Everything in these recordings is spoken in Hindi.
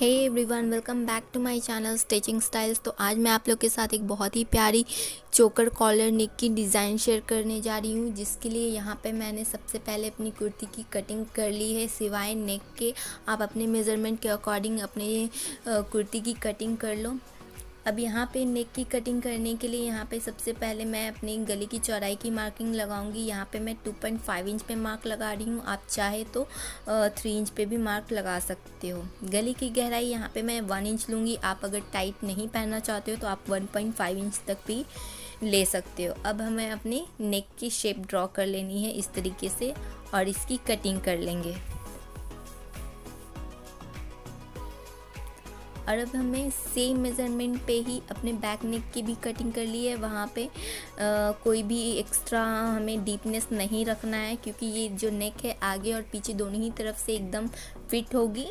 Hey everyone, welcome back to my channel Stitching Styles. तो आज मैं आप लोग के साथ एक बहुत ही प्यारी चोकर कॉलर नेक की डिज़ाइन शेयर करने जा रही हूँ, जिसके लिए यहाँ पे मैंने सबसे पहले अपनी कुर्ती की कटिंग कर ली है। सिवाय नेक के आप अपने मेज़रमेंट के अकॉर्डिंग अपने कुर्ती की कटिंग कर लो। अब यहाँ पे नेक की कटिंग करने के लिए यहाँ पे सबसे पहले मैं अपनी गले की चौड़ाई की मार्किंग लगाऊंगी। यहाँ पे मैं 2.5 इंच पे मार्क लगा रही हूँ। आप चाहे तो 3 इंच पे भी मार्क लगा सकते हो। गले की गहराई यहाँ पे मैं 1 इंच लूँगी। आप अगर टाइट नहीं पहनना चाहते हो तो आप 1.5 इंच तक भी ले सकते हो। अब हमें अपनी नेक की शेप ड्रॉ कर लेनी है इस तरीके से और इसकी कटिंग कर लेंगे। और अब हमें सेम मेज़रमेंट पे ही अपने बैक नेक की भी कटिंग कर ली है। वहाँ पे कोई भी एक्स्ट्रा हमें डीपनेस नहीं रखना है, क्योंकि ये जो नेक है आगे और पीछे दोनों ही तरफ से एकदम फिट होगी।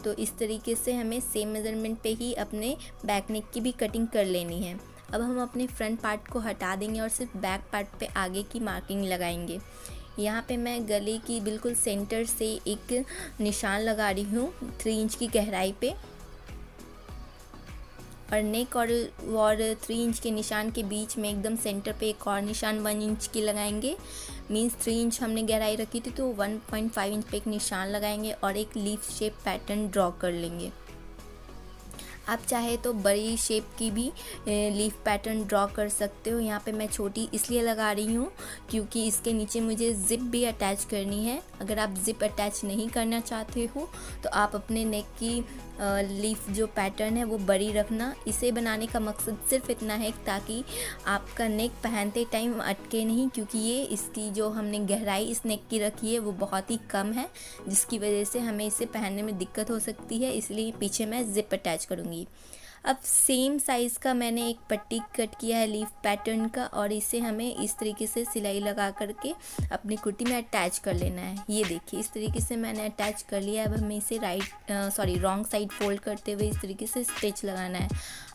तो इस तरीके से हमें सेम मेज़रमेंट पे ही अपने बैक नेक की भी कटिंग कर लेनी है। अब हम अपने फ्रंट पार्ट को हटा देंगे और सिर्फ बैक पार्ट पे आगे की मार्किंग लगाएंगे। यहाँ पे मैं गले की बिल्कुल सेंटर से एक निशान लगा रही हूँ 3 इंच की गहराई पे, और नेक और 3 इंच के निशान के बीच में एकदम सेंटर पे एक और निशान 1 इंच की लगाएंगे। मीन्स 3 इंच हमने गहराई रखी थी तो 1.5 इंच पे एक निशान लगाएंगे और एक लीफ शेप पैटर्न ड्रॉ कर लेंगे। आप चाहे तो बड़ी शेप की भी लीफ पैटर्न ड्रॉ कर सकते हो। यहाँ पे मैं छोटी इसलिए लगा रही हूँ क्योंकि इसके नीचे मुझे ज़िप भी अटैच करनी है। अगर आप ज़िप अटैच नहीं करना चाहते हो तो आप अपने नेक की लीफ जो पैटर्न है वो बड़ी रखना। इसे बनाने का मकसद सिर्फ इतना है ताकि आपका नेक पहनते टाइम अटके नहीं, क्योंकि ये इसकी जो हमने गहराई इस नेक की रखी है वो बहुत ही कम है, जिसकी वजह से हमें इसे पहनने में दिक्कत हो सकती है। इसलिए पीछे मैं ज़िप अटैच करूँगी। अब सेम साइज़ का मैंने एक पट्टी कट किया है लीफ पैटर्न का, और इसे हमें इस तरीके से सिलाई लगा करके अपनी कुर्ती में अटैच कर लेना है। ये देखिए इस तरीके से मैंने अटैच कर लिया है। अब हमें इसे रॉन्ग साइड फोल्ड करते हुए इस तरीके से स्टिच लगाना है।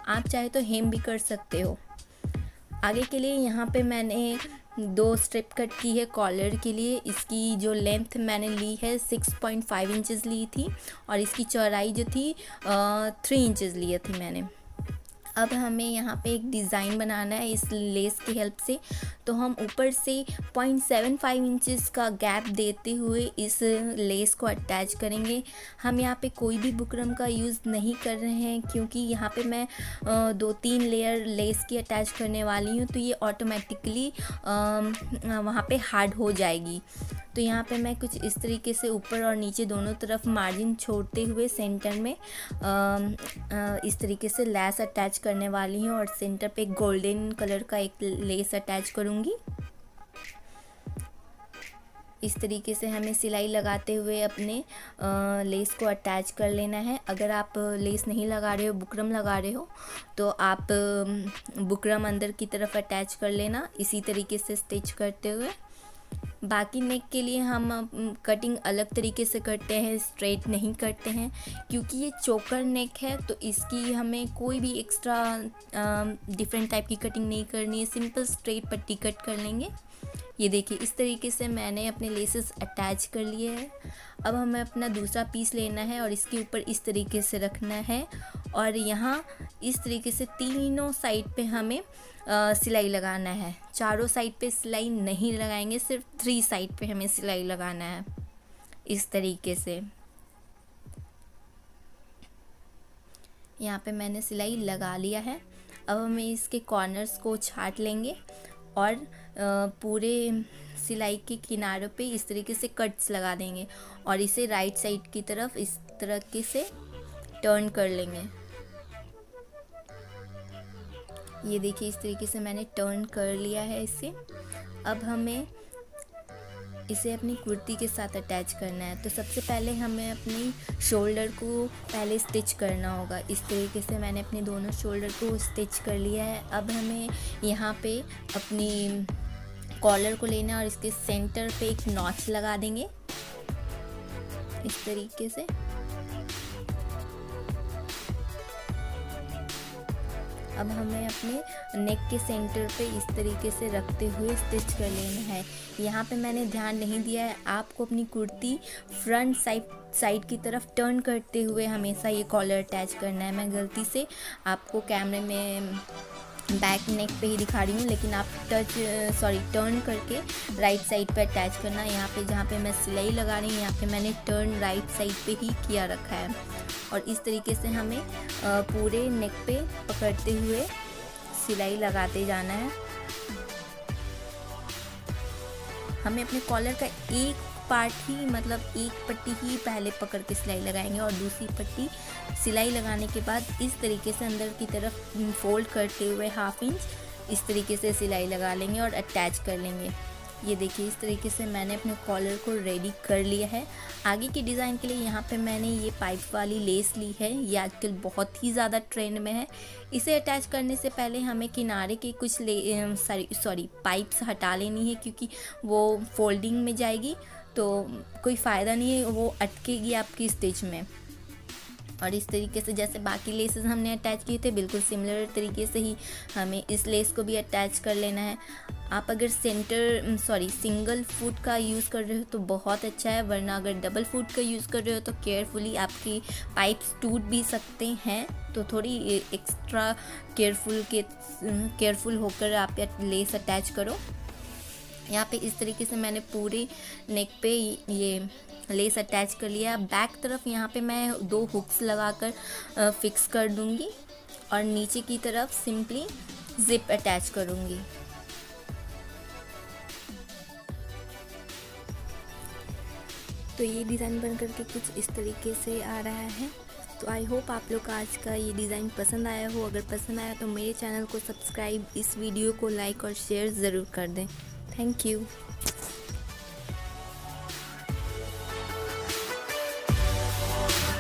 आप चाहे तो हेम भी कर सकते हो। आगे के लिए यहाँ पे मैंने 2 स्ट्रिप कट की है कॉलर के लिए। इसकी जो लेंथ मैंने ली है 6.5 इंचज़ ली थी, और इसकी चौड़ाई जो थी 3 इंचज़ लिए थी मैंने। अब हमें यहाँ पे एक डिज़ाइन बनाना है इस लेस की हेल्प से। तो हम ऊपर से 0.75 इंचज़ का गैप देते हुए इस लेस को अटैच करेंगे। हम यहाँ पे कोई भी बुकरम का यूज़ नहीं कर रहे हैं, क्योंकि यहाँ पे मैं 2-3 लेयर लेस की अटैच करने वाली हूँ, तो ये ऑटोमेटिकली वहाँ पे हार्ड हो जाएगी। तो यहाँ पे मैं कुछ इस तरीके से ऊपर और नीचे दोनों तरफ मार्जिन छोड़ते हुए सेंटर में इस तरीके से लेस अटैच करने वाली हूँ, और सेंटर पे गोल्डन कलर का एक लेस अटैच करूँगी। इस तरीके से हमें सिलाई लगाते हुए अपने लेस को अटैच कर लेना है। अगर आप लेस नहीं लगा रहे हो, बुकरम लगा रहे हो, तो आप बुकरम अंदर की तरफ अटैच कर लेना इसी तरीके से स्टिच करते हुए। बाकी नेक के लिए हम कटिंग अलग तरीके से करते हैं, स्ट्रेट नहीं करते हैं, क्योंकि ये चोकर नेक है तो इसकी हमें कोई भी एक्स्ट्रा डिफरेंट टाइप की कटिंग नहीं करनी है। सिंपल स्ट्रेट पट्टी कट कर लेंगे। ये देखिए इस तरीके से मैंने अपने लेसेस अटैच कर लिए हैं। अब हमें अपना दूसरा पीस लेना है और इसके ऊपर इस तरीके से रखना है, और यहाँ इस तरीके से तीनों साइड पे हमें सिलाई लगाना है। चारों साइड पे सिलाई नहीं लगाएंगे, सिर्फ 3 साइड पे हमें सिलाई लगाना है इस तरीके से। यहाँ पे मैंने सिलाई लगा लिया है। अब हमें इसके कॉर्नर्स को छाट लेंगे और पूरे सिलाई के किनारों पे इस तरीके से कट्स लगा देंगे, और इसे राइट साइड की तरफ इस तरीके से टर्न कर लेंगे। ये देखिए इस तरीके से मैंने टर्न कर लिया है इसे। अब हमें इसे अपनी कुर्ती के साथ अटैच करना है। तो सबसे पहले हमें अपनी शोल्डर को पहले स्टिच करना होगा। इस तरीके से मैंने अपने दोनों शोल्डर को स्टिच कर लिया है। अब हमें यहाँ पे अपनी कॉलर को लेना है और इसके सेंटर पे एक नॉच लगा देंगे इस तरीके से। अब हमें अपने नेक के सेंटर पे इस तरीके से रखते हुए स्टिच कर लेना है। यहाँ पे मैंने ध्यान नहीं दिया है, आपको अपनी कुर्ती फ्रंट साइड की तरफ टर्न करते हुए हमेशा ये कॉलर अटैच करना है। मैं गलती से आपको कैमरे में बैक नेक पे ही दिखा रही हूँ, लेकिन आप टर्न करके राइट साइड पे अटैच करना। यहाँ पे जहाँ पे मैं सिलाई लगा रही हूँ यहाँ पे मैंने टर्न राइट साइड पे ही किया रखा है। और इस तरीके से हमें पूरे नेक पे पकड़ते हुए सिलाई लगाते जाना है। हमें अपने कॉलर का एक पार्ट ही, मतलब एक पट्टी ही पहले पकड़ के सिलाई लगाएंगे और दूसरी पट्टी सिलाई लगाने के बाद इस तरीके से अंदर की तरफ फोल्ड करते हुए 1/2 इंच इस तरीके से सिलाई लगा लेंगे और अटैच कर लेंगे। ये देखिए, इस तरीके से मैंने अपने कॉलर को रेडी कर लिया है। आगे की डिज़ाइन के लिए यहाँ पे मैंने ये पाइप वाली लेस ली है, ये आजकल बहुत ही ज़्यादा ट्रेंड में है। इसे अटैच करने से पहले हमें किनारे के कुछ पाइप्स हटा लेनी है, क्योंकि वो फोल्डिंग में जाएगी तो कोई फ़ायदा नहीं है, वो अटकेगी आपकी स्टिच में। और इस तरीके से जैसे बाकी लेसेस हमने अटैच किए थे, बिल्कुल सिमिलर तरीके से ही हमें इस लेस को भी अटैच कर लेना है। आप अगर सिंगल फुट का यूज़ कर रहे हो तो बहुत अच्छा है, वरना अगर डबल फुट का यूज़ कर रहे हो तो केयरफुली आपकी पाइप्स टूट भी सकते हैं। तो थोड़ी एक्स्ट्रा केयरफुल होकर आप लेस अटैच करो। यहाँ पे इस तरीके से मैंने पूरे नेक पे ये लेस अटैच कर लिया। बैक तरफ यहाँ पे मैं 2 हुक्स लगाकर फिक्स कर दूँगी और नीचे की तरफ सिंपली जिप अटैच करूँगी। तो ये डिज़ाइन बन करके कुछ इस तरीके से आ रहा है। तो आई होप आप लोग का आज का ये डिज़ाइन पसंद आया हो। अगर पसंद आया तो मेरे चैनल को सब्सक्राइब, इस वीडियो को लाइक और शेयर ज़रूर कर दें। Thank you.